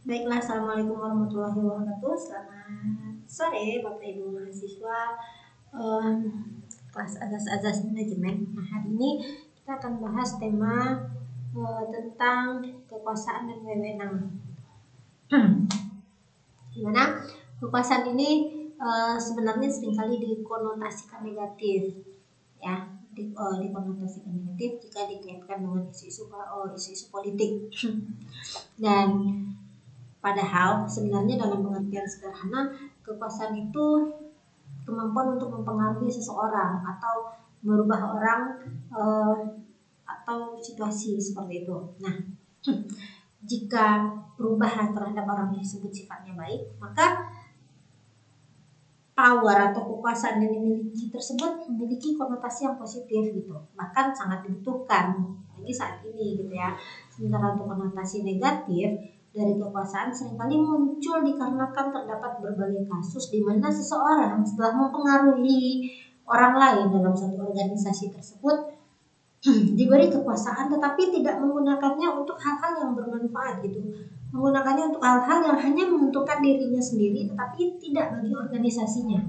Baiklah, Assalamualaikum warahmatullahi wabarakatuh. Selamat sore Bapak Ibu mahasiswa kelas azas-azas manajemen. Nah, hari ini kita akan bahas tema tentang kekuasaan dan wewenang. Dimana kekuasaan ini sebenarnya seringkali dikonotasikan negatif, ya, dikonotasikan negatif jika dikaitkan dengan isu-isu politik. Dan padahal sebenarnya dalam pengertian sederhana, kekuasaan itu kemampuan untuk mempengaruhi seseorang atau merubah orang atau situasi seperti itu. Nah, jika perubahan terhadap orang tersebut sifatnya baik, maka power atau kekuasaan yang dimiliki tersebut memiliki konotasi yang positif gitu, bahkan sangat dibutuhkan lagi saat ini gitu ya. Sementara untuk konotasi negatif dari kekuasaan seringkali muncul dikarenakan terdapat berbagai kasus di mana seseorang setelah mempengaruhi orang lain dalam satu organisasi tersebut diberi kekuasaan tetapi tidak menggunakannya untuk hal-hal yang bermanfaat gitu, menggunakannya untuk hal-hal yang hanya menguntungkan dirinya sendiri tetapi tidak bagi organisasinya.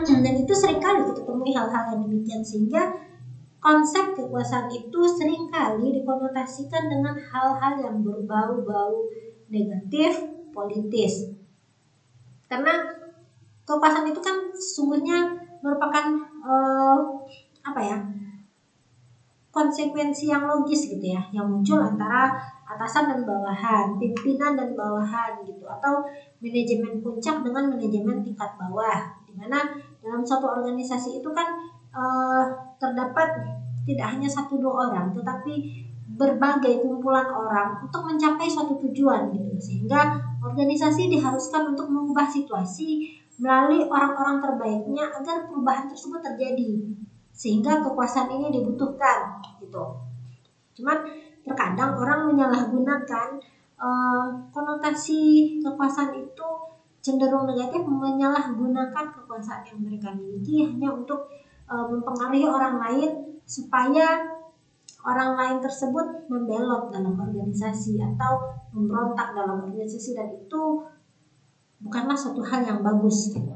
Dan itu seringkali kita temui hal-hal yang demikian, sehingga konsep kekuasaan itu seringkali dikonotasikan dengan hal-hal yang berbau-bau negatif, politis. Karena kekuasaan itu kan sesungguhnya merupakan konsekuensi yang logis gitu ya, yang muncul antara atasan dan bawahan, pimpinan dan bawahan gitu, atau manajemen puncak dengan manajemen tingkat bawah, dimana dalam suatu organisasi itu kan terdapat tidak hanya 1-2 orang, tetapi berbagai kumpulan orang untuk mencapai suatu tujuan gitu, sehingga organisasi diharuskan untuk mengubah situasi melalui orang-orang terbaiknya agar perubahan tersebut terjadi, sehingga kekuasaan ini dibutuhkan gitu. Cuman terkadang orang menyalahgunakan konotasi kekuasaan itu cenderung negatif, menyalahgunakan kekuasaan yang mereka miliki hanya untuk mempengaruhi orang lain supaya orang lain tersebut membelot dalam organisasi atau memberontak dalam organisasi, dan itu bukanlah suatu hal yang bagus gitu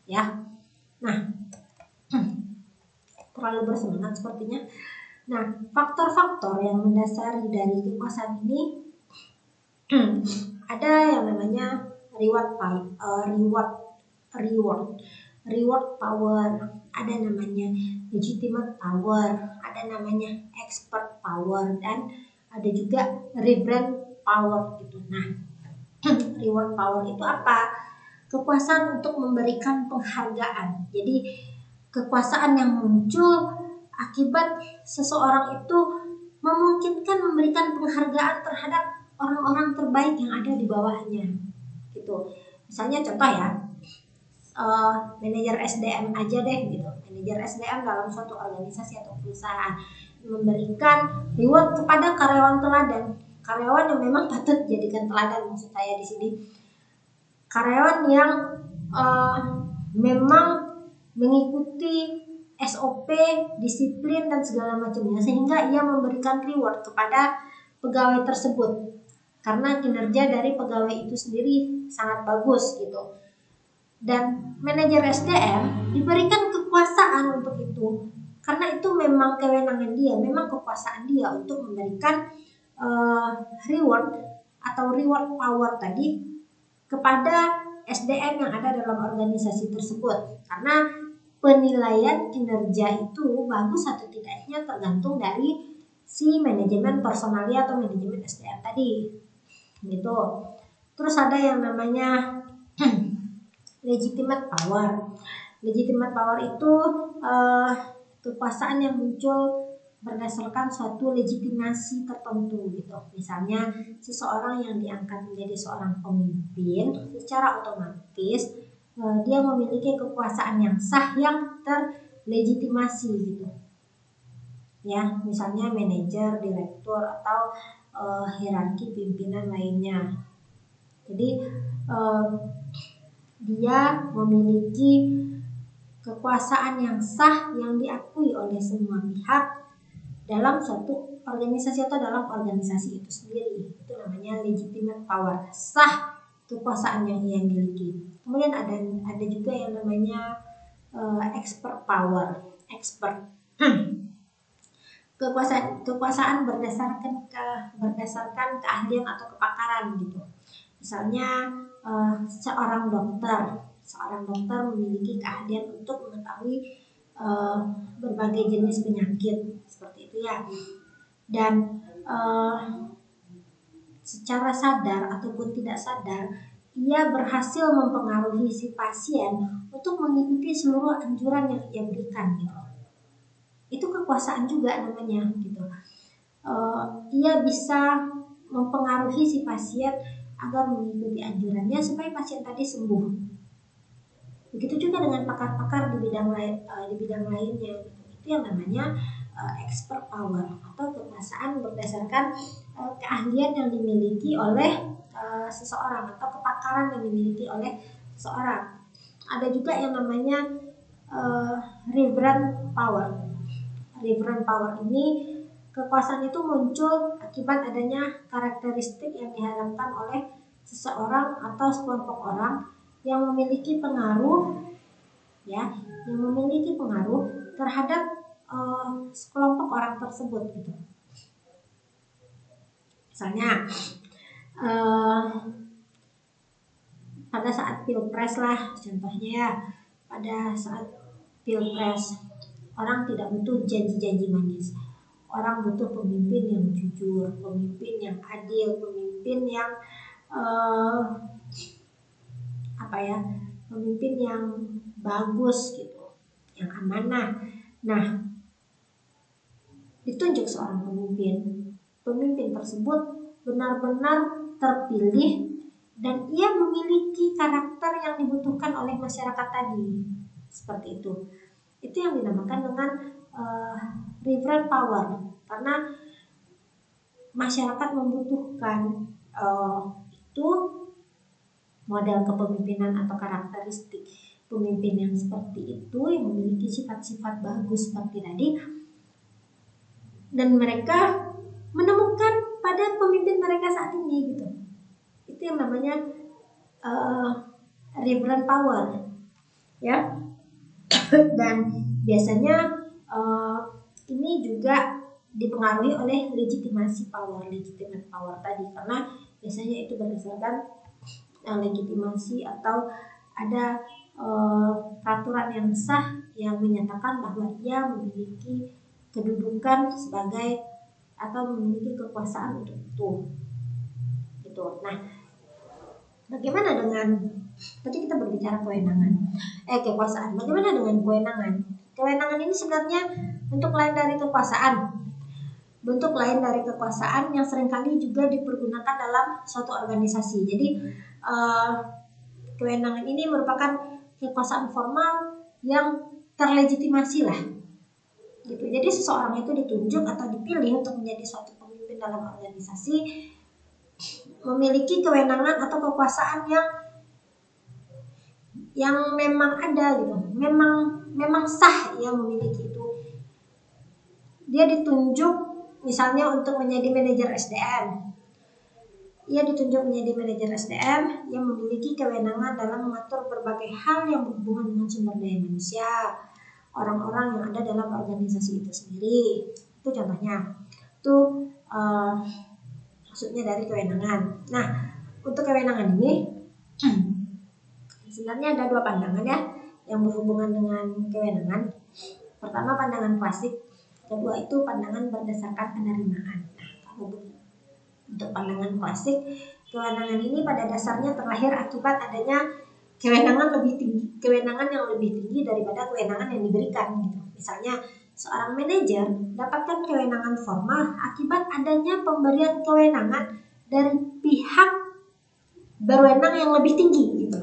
ya. Nah, terlalu bersemangat sepertinya. Nah, faktor-faktor yang mendasari dari kekuasaan ini ada yang namanya reward power, ada namanya legitimate power, ada namanya expert power, dan ada juga rebrand power gitu. Nah, reward power itu apa? Kekuasaan untuk memberikan penghargaan. Jadi kekuasaan yang muncul akibat seseorang itu memungkinkan memberikan penghargaan terhadap orang-orang terbaik yang ada di bawahnya gitu. Misalnya contoh ya, manajer SDM aja deh gitu. Manajer SDM dalam suatu organisasi atau perusahaan memberikan reward kepada karyawan teladan, karyawan yang memang patut dijadikan teladan. Maksud saya di sini karyawan yang memang mengikuti SOP, disiplin dan segala macamnya, sehingga ia memberikan reward kepada pegawai tersebut karena kinerja dari pegawai itu sendiri sangat bagus gitu. Dan manajer SDM diberikan kekuasaan untuk itu, karena itu memang kewenangan dia, memang kekuasaan dia untuk memberikan reward atau reward power tadi kepada SDM yang ada dalam organisasi tersebut, karena penilaian kinerja itu bagus atau tidaknya tergantung dari si manajemen personalia atau manajemen SDM tadi gitu. Terus ada yang namanya legitimate power. Legitimate power itu kekuasaan yang muncul berdasarkan suatu legitimasi tertentu gitu. Misalnya seseorang yang diangkat menjadi seorang pemimpin, secara otomatis dia memiliki kekuasaan yang sah yang terlegitimasi gitu. Ya, misalnya manajer, direktur, atau hierarki pimpinan lainnya. Jadi dia memiliki kekuasaan yang sah yang diakui oleh semua pihak dalam suatu organisasi atau dalam organisasi itu sendiri. Itu namanya namanya legitimate power, sah kekuasaan yang ia miliki. Kemudian ada juga yang namanya expert power, expert. Kekuasaan berdasarkan keahlian atau kepakaran gitu. Misalnya seorang dokter memiliki keahlian untuk mengetahui berbagai jenis penyakit seperti itu ya. Dan secara sadar ataupun tidak sadar, ia berhasil mempengaruhi si pasien untuk mengikuti seluruh anjuran yang ia berikan gitu. Itu kekuasaan juga namanya gitu. Ia bisa mempengaruhi si pasien agar mengikuti anjurannya supaya pasien tadi sembuh. Begitu juga dengan pakar-pakar di bidang lainnya gitu. Itu yang namanya expert power atau kekuasaan berdasarkan keahlian yang dimiliki oleh seseorang atau kepakaran yang dimiliki oleh seseorang. Ada juga yang namanya reverent power. Reverent power ini kekuasaan itu muncul akibat adanya karakteristik yang diharapkan oleh seseorang atau sekelompok orang yang memiliki pengaruh terhadap sekelompok orang tersebut gitu. Misalnya pada saat pilpres lah contohnya ya, pada saat pilpres orang tidak butuh janji-janji manis. Orang butuh pemimpin yang jujur, pemimpin yang adil, pemimpin yang pemimpin yang bagus gitu, yang amanah. Nah, ditunjuk seorang pemimpin tersebut benar-benar terpilih dan ia memiliki karakter yang dibutuhkan oleh masyarakat tadi. Seperti itu. Itu yang dinamakan dengan reverent power, karena masyarakat membutuhkan itu model kepemimpinan atau karakteristik pemimpin yang seperti itu, yang memiliki sifat-sifat bagus seperti tadi, dan mereka menemukan pada pemimpin mereka saat ini gitu. Itu yang namanya reverent power ya. Dan biasanya ini juga dipengaruhi oleh legitimate power tadi, karena biasanya itu berdasarkan legitimasi atau ada peraturan yang sah yang menyatakan bahwa ia memiliki kedudukan sebagai atau memiliki kekuasaan untuk itu gitu. Nah, bagaimana dengan tadi kita berbicara kekuasaan. Bagaimana dengan kewenangan? Kewenangan ini sebenarnya bentuk lain dari kekuasaan. Bentuk lain dari kekuasaan yang seringkali juga dipergunakan dalam suatu organisasi. Jadi kewenangan ini merupakan kekuasaan formal yang terlegitimasi lah. Gitu. Jadi seseorang itu ditunjuk atau dipilih untuk menjadi suatu pemimpin dalam organisasi, memiliki kewenangan atau kekuasaan yang memang ada gitu, memang sah ia memiliki itu. Dia ditunjuk misalnya untuk menjadi manajer SDM. Ia ditunjuk menjadi manajer SDM yang memiliki kewenangan dalam mengatur berbagai hal yang berhubungan dengan sumber daya manusia, orang-orang yang ada dalam organisasi itu sendiri. Itu contohnya. Itu maksudnya dari kewenangan. Nah, untuk kewenangan ini sebenarnya ada dua pandangan ya yang berhubungan dengan kewenangan. Pertama pandangan klasik, kedua itu pandangan berdasarkan penerimaan. Nah, kalau untuk pandangan klasik, kewenangan ini pada dasarnya terlahir akibat adanya kewenangan yang lebih tinggi daripada kewenangan yang diberikan gitu. Misalnya seorang manajer dapatkan kewenangan formal akibat adanya pemberian kewenangan dari pihak berwenang yang lebih tinggi gitu.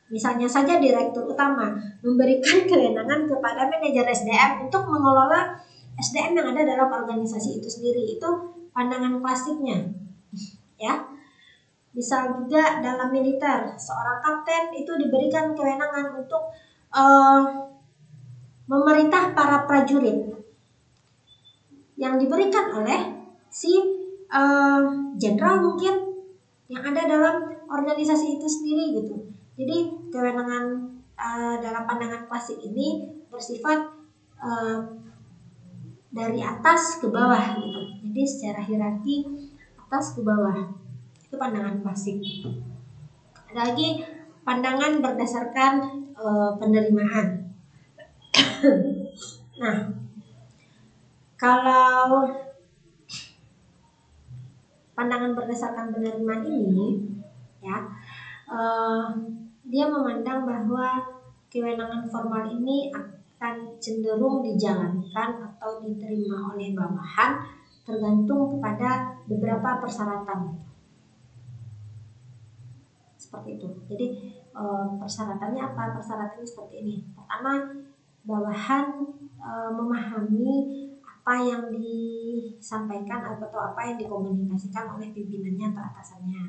Misalnya saja direktur utama memberikan kewenangan kepada manajer SDM untuk mengelola SDM yang ada dalam organisasi itu sendiri. Itu pandangan klasiknya ya. Bisa juga dalam militer, seorang kapten itu diberikan kewenangan untuk memerintah para prajurit yang diberikan oleh si jenderal mungkin yang ada dalam organisasi itu sendiri gitu. Jadi kewenangan dalam pandangan klasik ini bersifat dari atas ke bawah gitu. Jadi secara hierarki atas ke bawah. Itu pandangan klasik. Ada lagi pandangan berdasarkan penerimaan. Nah, kalau pandangan berdasarkan penerimaan ini, ya, dia memandang bahwa kewenangan formal ini akan cenderung dijalankan atau diterima oleh bawahan tergantung kepada beberapa persyaratan. Seperti itu. Jadi persyaratannya apa? Persyaratannya seperti ini. Pertama, bawahan memahami apa yang disampaikan atau apa yang dikomunikasikan oleh pimpinannya atau atasannya.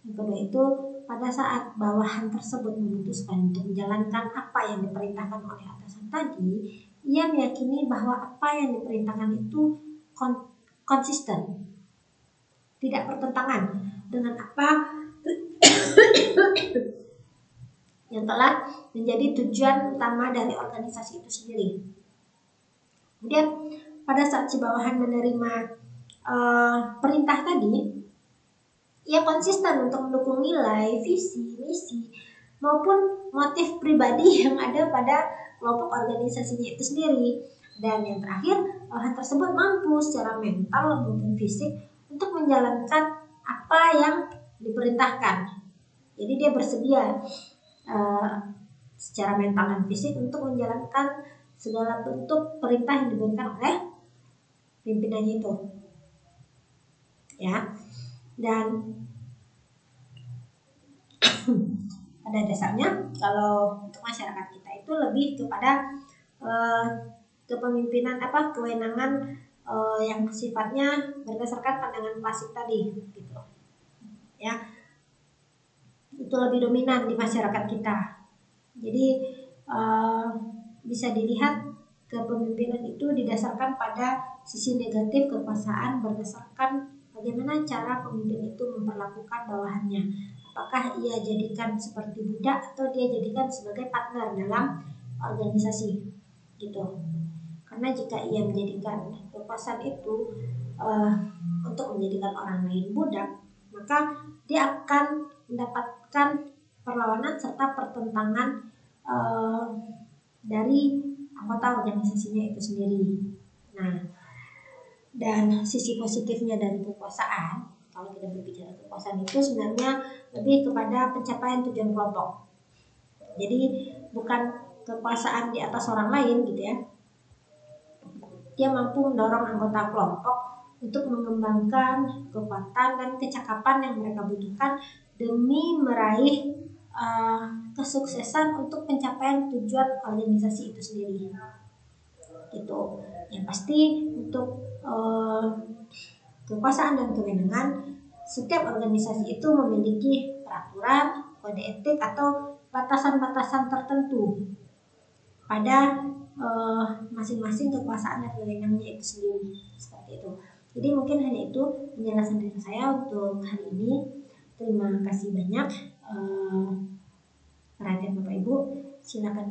Yang kedua itu, pada saat bawahan tersebut memutuskan untuk menjalankan apa yang diperintahkan oleh atasan tadi, ia meyakini bahwa apa yang diperintahkan itu konsisten, tidak bertentangan dengan apa yang telah menjadi tujuan utama dari organisasi itu sendiri. Kemudian pada saat si bawahan menerima perintah tadi, ia konsisten untuk mendukung nilai, visi, misi, maupun motif pribadi yang ada pada kelompok organisasinya itu sendiri. Dan yang terakhir, bawahan tersebut mampu secara mental maupun fisik untuk menjalankan apa yang diperintahkan. Jadi dia bersedia secara mental dan fisik untuk menjalankan segala bentuk perintah yang diberikan oleh pimpinannya itu, ya. Dan pada dasarnya kalau untuk masyarakat kita itu lebih kepada kepemimpinan kewenangan yang sifatnya berdasarkan pandangan klasik tadi, gitu, ya. Itu lebih dominan di masyarakat kita. Jadi bisa dilihat kepemimpinan itu didasarkan pada sisi negatif kekuasaan berdasarkan bagaimana cara pemimpin itu memperlakukan bawahannya. Apakah ia jadikan seperti budak atau dia jadikan sebagai partner dalam organisasi, gitu. Karena jika ia menjadikan kekuasaan itu untuk menjadikan orang lain budak, maka dia akan mendapatkan perlawanan serta pertentangan dari anggota organisasinya itu sendiri. Nah, dan sisi positifnya dari kekuasaan, kalau kita berbicara kekuasaan itu sebenarnya lebih kepada pencapaian tujuan kelompok. Jadi bukan kekuasaan di atas orang lain gitu ya. Dia mampu mendorong anggota kelompok untuk mengembangkan kekuatan dan kecakapan yang mereka butuhkan demi meraih kesuksesan untuk pencapaian tujuan organisasi itu sendiri. Gitu. Yang pasti untuk kekuasaan dan kewenangan, setiap organisasi itu memiliki peraturan, kode etik atau batasan-batasan tertentu pada masing-masing kekuasaan dan kewenangannya itu sendiri, seperti itu. Jadi mungkin hanya itu penjelasan dari saya untuk hari ini. Terima kasih banyak perhatian Bapak Ibu. Silakan